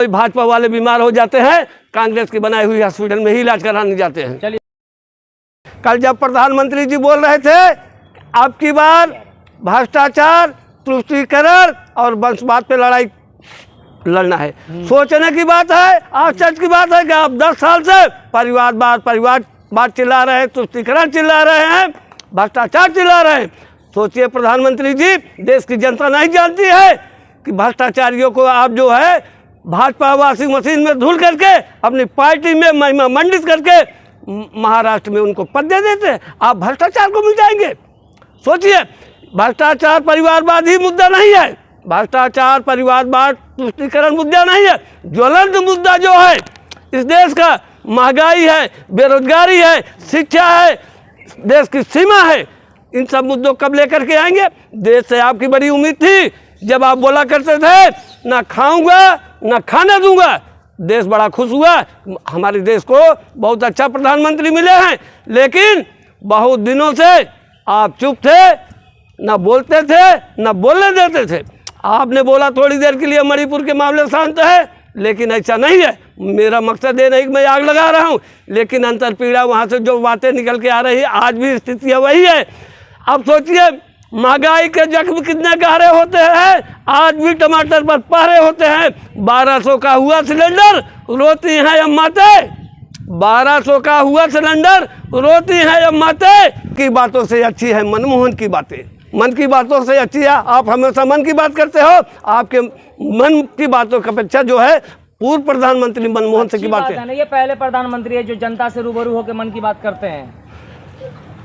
भाजपा वाले बीमार हो जाते हैं, कांग्रेस की बनाई हुई हॉस्पिटल में ही इलाज कराने जाते हैं। चलिए, कल जब प्रधानमंत्री जी बोल रहे थे अब की बार भ्रष्टाचार, तुष्टीकरण और वंशवाद पे लड़ाई लड़ना है, सोचने की बात है, आश्चर्य की बात है कि आप 10 साल से परिवारवाद चिल्ला रहे हैं, तुष्टीकरण चिल्ला रहे हैं, भ्रष्टाचार चिल्ला रहे हैं। सोचिए प्रधानमंत्री जी, देश की जनता नहीं जानती है कि भ्रष्टाचारियों को आप जो है भाजपा वॉशिंग मशीन में धुल करके अपनी पार्टी में महिमा मंडित करके महाराष्ट्र में उनको पद दे देते हैं। आप भ्रष्टाचार को मिटाएंगे? सोचिए, भ्रष्टाचार परिवारवाद ही मुद्दा नहीं है, भ्रष्टाचार परिवारवाद तुष्टीकरण मुद्दा नहीं है। ज्वलंत मुद्दा जो है इस देश का महंगाई है, बेरोजगारी है, शिक्षा है, देश की सीमा है। इन सब मुद्दों कब लेकर के आएंगे? देश से आपकी बड़ी उम्मीद थी, जब आप बोला करते थे ना खाऊंगा ना खाने दूंगा। देश बड़ा खुश हुआ, हमारे देश को बहुत अच्छा प्रधानमंत्री मिले हैं, लेकिन बहुत दिनों से आप चुप थे, ना बोलते थे ना बोलने देते थे। आपने बोला थोड़ी देर के लिए मणिपुर के मामले शांत है, लेकिन ऐसा नहीं है। मेरा मकसद ये नहीं कि मैं आग लगा रहा हूँ, लेकिन अंतरपीड़ा वहाँ से जो बातें निकल के आ रही है, आज भी स्थिति वही है। अब सोचिए, महंगाई के जख्म कितने गहरे होते हैं, आज भी टमाटर पर पहरे होते हैं। 1200 का हुआ सिलेंडर, रोती हैं अम्माते, 1200 का हुआ सिलेंडर, रोती हैं अम्माते। की बातों से अच्छी है मनमोहन की बातें, मन की बातों से अच्छी है। आप हमेशा मन की बात करते हो, आपके मन की बातों की अपेक्षा जो है पूर्व प्रधानमंत्री मनमोहन सिंह की बातें। ये पहले प्रधानमंत्री है जो जनता से रूबरू होकर मन की बात करते हैं।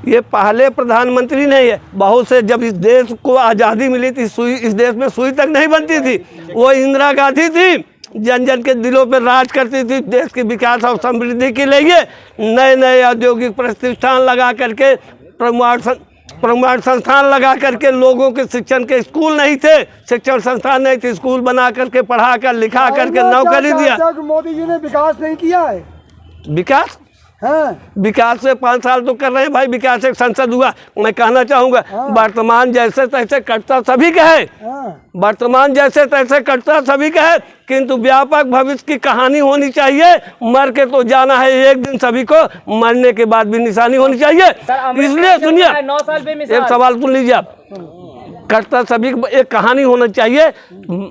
ये पहले प्रधानमंत्री नहीं है, बहुत से, जब इस देश को आज़ादी मिली थी, सुई इस देश में सुई तक नहीं बनती थी। वो इंदिरा गांधी थी, जन जन के दिलों पर राज करती थी। देश के विकास और समृद्धि के लिए नए नए औद्योगिक प्रतिष्ठान लगा करके, प्रमाण संस्थान लगा करके, लोगों के शिक्षण के स्कूल नहीं थे, शिक्षण संस्थान नहीं थे, स्कूल बना करके, पढ़ा कर, लिखा करके नौकरी दिया। मोदी जी ने विकास नहीं किया है? विकास हाँ। विकास से 5 साल तो कर रहे हैं भाई, विकास एक संसद हुआ। मैं कहना चाहूँगा, वर्तमान जैसे तैसे कटता सभी का है, वर्तमान जैसे तैसे कटता सभी का है, किंतु व्यापक भविष्य की कहानी होनी चाहिए। मर के तो जाना है एक दिन सभी को, मरने के बाद भी निशानी होनी चाहिए। इसलिए सुनिए, 9 साल पे एक सवाल सुन लीजिए आप, करता सभी एक कहानी होना चाहिए।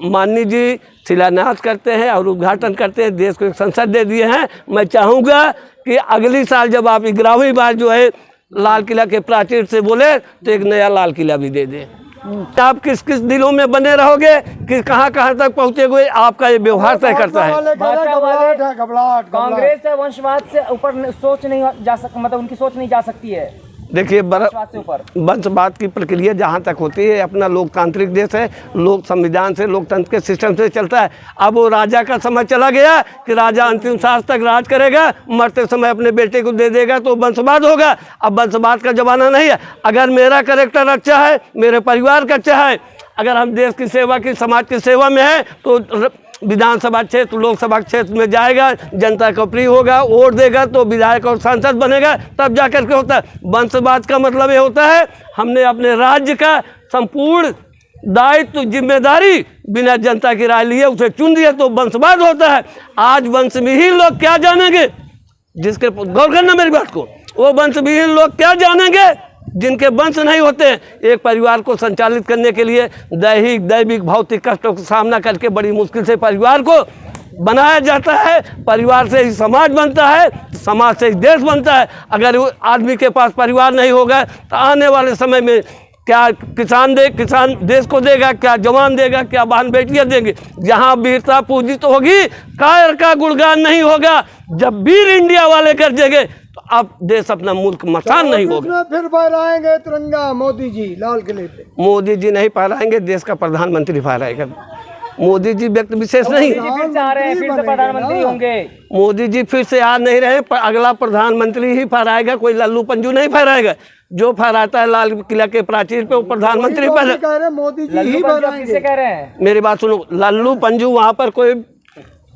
माननीय जी शिलान्यास करते हैं और उद्घाटन करते हैं, देश को एक संसद दे दिए हैं। मैं चाहूँगा कि अगली साल जब आप 11वीं बार जो है लाल किला के प्राचीर से बोले, तो एक नया लाल किला भी दे दें। आप किस किस दिलों में बने रहोगे, कि कहाँ कहाँ तक पहुँचेगे, आपका ये व्यवहार तय करता है। कांग्रेस से वंशवाद से ऊपर सोच नहीं जा सकती, मतलब उनकी सोच नहीं जा सकती है। देखिए, वंशवाद की प्रक्रिया जहाँ तक होती है, अपना लोकतांत्रिक देश है, लोक संविधान से, लोकतंत्र के सिस्टम से चलता है। अब वो राजा का समय चला गया कि राजा अंतिम सांस तक राज करेगा, मरते समय अपने बेटे को दे देगा तो वंशवाद होगा। अब वंशवाद का जमाना नहीं है। अगर मेरा कैरेक्टर अच्छा है, मेरे परिवार का अच्छा है, अगर हम देश की सेवा की, समाज की सेवा में है, तो विधानसभा क्षेत्र, लोकसभा क्षेत्र में जाएगा, जनता को प्रिय होगा, वोट देगा तो विधायक और सांसद बनेगा, तब जा करके होता है। वंशवाद का मतलब ये होता है, हमने अपने राज्य का संपूर्ण दायित्व, जिम्मेदारी बिना जनता की राय लिए उसे चुन दिया, तो वंशवाद होता है। आज वंशविहीन लोग क्या जानेंगे, जिसके, गौर करना मेरी बात को, वो वंशविहीन लोग क्या जानेंगे जिनके वंश नहीं होते। एक परिवार को संचालित करने के लिए दैविक भौतिक कष्टों का सामना करके बड़ी मुश्किल से परिवार को बनाया जाता है। परिवार से ही समाज बनता है, समाज से ही देश बनता है। अगर आदमी के पास परिवार नहीं होगा तो आने वाले समय में क्या किसान देश को देगा, क्या जवान देगा, क्या बहन बेटियां देंगे। जहां वीरता पूजित होगी, कायर का गुणगान नहीं होगा। जब वीर इंडिया वाले कर देंगे तो अब देश अपना मुल्क मसान नहीं होगा। फिर फहराएंगे तिरंगा मोदी जी लाल किले पे? मोदी जी नहीं फहराएंगे, देश का प्रधानमंत्री फहराएगा। मोदी जी व्यक्ति विशेष नहीं, फिर से आ रहे हैं, फिर से प्रधानमंत्री होंगे। मोदी जी फिर से आ नहीं रहे, पर अगला प्रधानमंत्री ही फहराएगा, कोई लल्लू पंजू नहीं फहराएगा। जो फहराता है लाल किला के प्राचीर पे, वो प्रधानमंत्री मोदी जी ही किसे कह रहे हैं? मेरी बात सुनो, लल्लू पंजू वहाँ पर कोई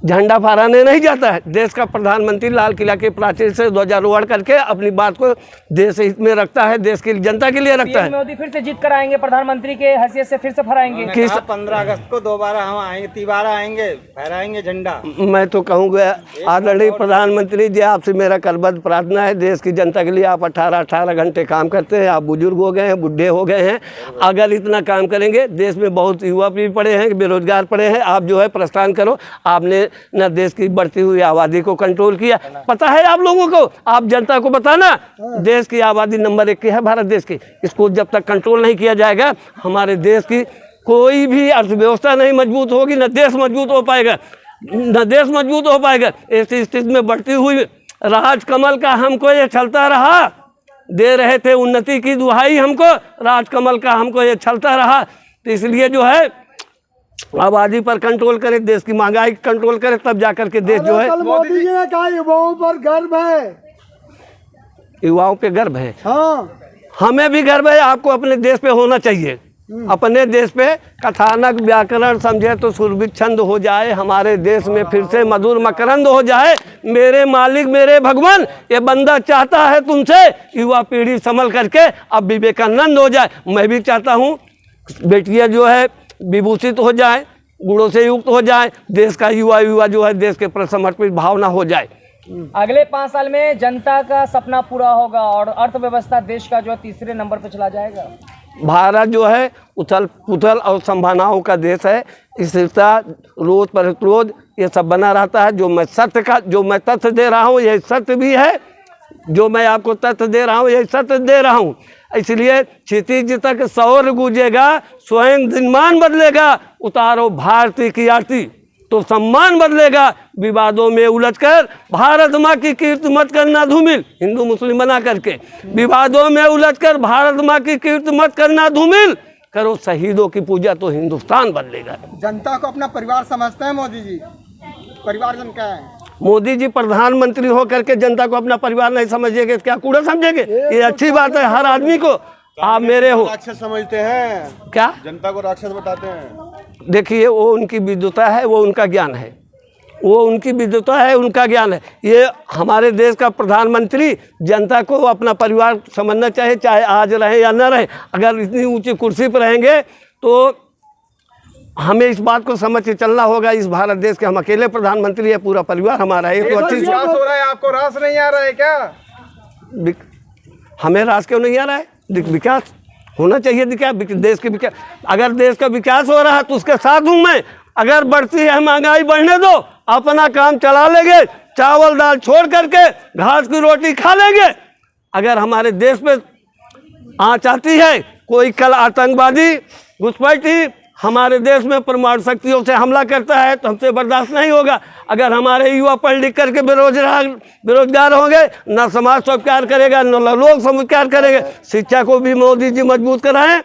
झंडा फहराने नहीं जाता है। देश का प्रधानमंत्री लाल किला के प्राचीर से ध्वजारोहण करके अपनी बात को देश हित में रखता है, देश की जनता के लिए रखता है। मोदी फिर से जीत कर आएंगे, प्रधानमंत्री के हैसियत से फिर से फहराएंगे। 15 अगस्त को दोबारा हम आएंगे, तिबारा आएंगे, फहराएंगे झंडा। मैं तो कहूँगा आदरणीय प्रधानमंत्री जी, आपसे मेरा करबद्ध प्रार्थना है, देश की जनता के लिए आप 18 घंटे काम करते हैं, आप बुजुर्ग हो गए हैं, बुढ़े हो गए हैं, अगर इतना काम करेंगे, देश में बहुत युवा भी पड़े हैं, बेरोजगार पड़े हैं, आप जो है प्रस्थान करो। आपने न देश की बढ़ती हुई आबादी को कंट्रोल किया, पता है आप लोगों को, आप जनता को बताना, देश की आबादी नंबर 1 की है भारत देश की, इसको जब तक कंट्रोल नहीं किया जाएगा हमारे देश की कोई भी अर्थव्यवस्था नहीं मजबूत होगी, न देश मजबूत हो पाएगा, न देश मजबूत हो पाएगा। ऐसी स्थिति में बढ़ती हुई राजकमल का हमको ये चलता रहा, दे रहे थे उन्नति की दुहाई हमको, राजकमल का हमको ये चलता रहा। तो इसलिए जो है आबादी पर कंट्रोल करे, देश की महंगाई कंट्रोल करे, तब जाकर के देश जो है। कल मोदी जी ने कहा युवाओं पर गर्व है, युवाओं पे गर्व है, हाँ हमें भी गर्व है, आपको अपने देश पे होना चाहिए। अपने देश पे कथानक व्याकरण समझे तो सुरभित छंद हो जाए, हमारे देश में फिर से मधुर मकरंद हो जाए। मेरे मालिक मेरे भगवान, ये बंदा चाहता है तुमसे युवा पीढ़ी संभल करके अब विवेकानंद हो जाए। मैं भी चाहता हूँ बेटियाँ जो है विभूषित हो जाए, गुणों से युक्त हो जाए, देश का युवा जो है देश के प्रति समर्पित भावना हो जाए। अगले 5 साल में जनता का सपना पूरा होगा और अर्थव्यवस्था देश का जो है 3रे नंबर पर चला जाएगा। भारत जो है उथल पुथल और संभावनाओं का देश है, स्थिरता रोज प्रतिरोध ये सब बना रहता है। जो मैं तथ्य दे रहा हूँ यही सत्य भी है, जो मैं आपको तथ्य दे रहा हूँ यही सत्य दे रहा हूँ। इसलिए क्षितिज तक सौर गूंजेगा, स्वयं दिनमान बदलेगा, उतारो भारती की आरती तो सम्मान बदलेगा। विवादों में उलझकर भारत माँ की कीर्ति मत करना धूमिल, हिंदू मुस्लिम बना करके विवादों में उलझकर भारत माँ की कीर्ति मत करना धूमिल, करो शहीदों की पूजा तो हिंदुस्तान बदलेगा। जनता को अपना परिवार समझते हैं मोदी जी, परिवारजन क्या है? मोदी जी प्रधानमंत्री हो करके जनता को अपना परिवार नहीं समझेंगे, क्या कूड़ा समझेंगे? ये अच्छी बात है हर आदमी को। आप मेरे हो राक्षस समझते हैं, क्या जनता को राक्षस बताते हैं। देखिए वो उनकी विद्वता है, वो उनका ज्ञान है, वो उनकी विद्वता है, उनका ज्ञान है। ये हमारे देश का प्रधानमंत्री जनता को अपना परिवार समझना चाहिए, चाहे आज रहे या न रहे। अगर इतनी ऊंची कुर्सी पर रहेंगे तो हमें इस बात को समझ के चलना होगा, इस भारत देश के हम अकेले प्रधानमंत्री है, पूरा परिवार हमारा है। तो अच्छी विकास हो रहा है, आपको रास नहीं आ रहा है क्या? हमें रास क्यों नहीं आ रहा है? विकास होना चाहिए, देश के विकास। अगर देश का विकास हो रहा है तो उसके साथ हूँ मैं। अगर बढ़ती है महंगाई बढ़ने दो, अपना काम चला लेंगे, चावल दाल छोड़ करके घास की रोटी खा लेंगे। अगर हमारे देश में आँच आती है, कोई कल आतंकवादी घुसपैठी हमारे देश में परमाणु शक्तियों से हमला करता है तो हमसे बर्दाश्त नहीं होगा। अगर हमारे युवा पढ़ लिख करके बेरोजगार होंगे, ना समाज स्वीकार करेगा, न लोग स्वीकार करेंगे। शिक्षा को भी मोदी जी मजबूत कराएं,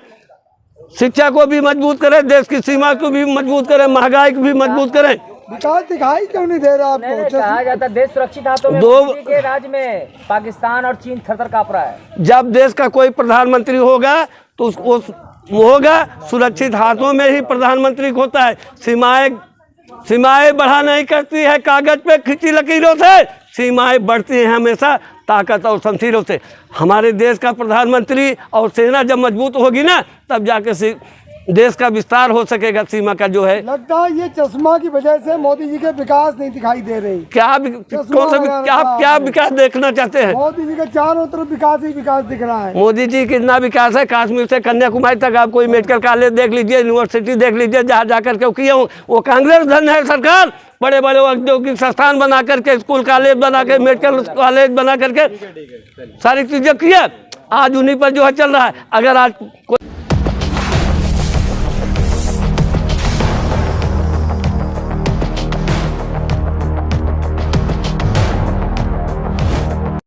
शिक्षा को भी मजबूत करें, देश की सीमा को भी मजबूत करें, महंगाई को भी मजबूत करें। विकास दिखाई क्यों नहीं दे रहा आपको? कहा जाता देश सुरक्षित हाथों में, मोदी के राज में पाकिस्तान और चीन थर-थर काँप रहा है। जब देश का कोई प्रधानमंत्री होगा तो उसको होगा सुरक्षित हाथों में ही प्रधानमंत्री होता है। सीमाएं बढ़ा नहीं करती है कागज पे खिंची लकीरों से, सीमाएं बढ़ती हैं हमेशा ताकत और शमशीरों से। हमारे देश का प्रधानमंत्री और सेना जब मजबूत होगी ना, तब जाके देश का विस्तार हो सकेगा। सीमा का जो है लगता है ये चश्मा की वजह से मोदी जी के विकास नहीं दिखाई दे रहे। क्या विकास देखना चाहते हैं? मोदी जी के चारों तरफ विकास ही विकास दिख रहा है। मोदी जी कितना विकास है, कश्मीर से कन्याकुमारी तक आप कोई मेडिकल कॉलेज देख लीजिए, यूनिवर्सिटी देख लीजिए, जहाँ जाकर के किए हूँ वो कांग्रेस धन है। सरकार बड़े बड़े औद्योगिक संस्थान बना करके, स्कूल कॉलेज बना के, मेडिकल कॉलेज बना करके सारी चीजें किया, आज उन्हीं पर जो है चल रहा है। अगर आज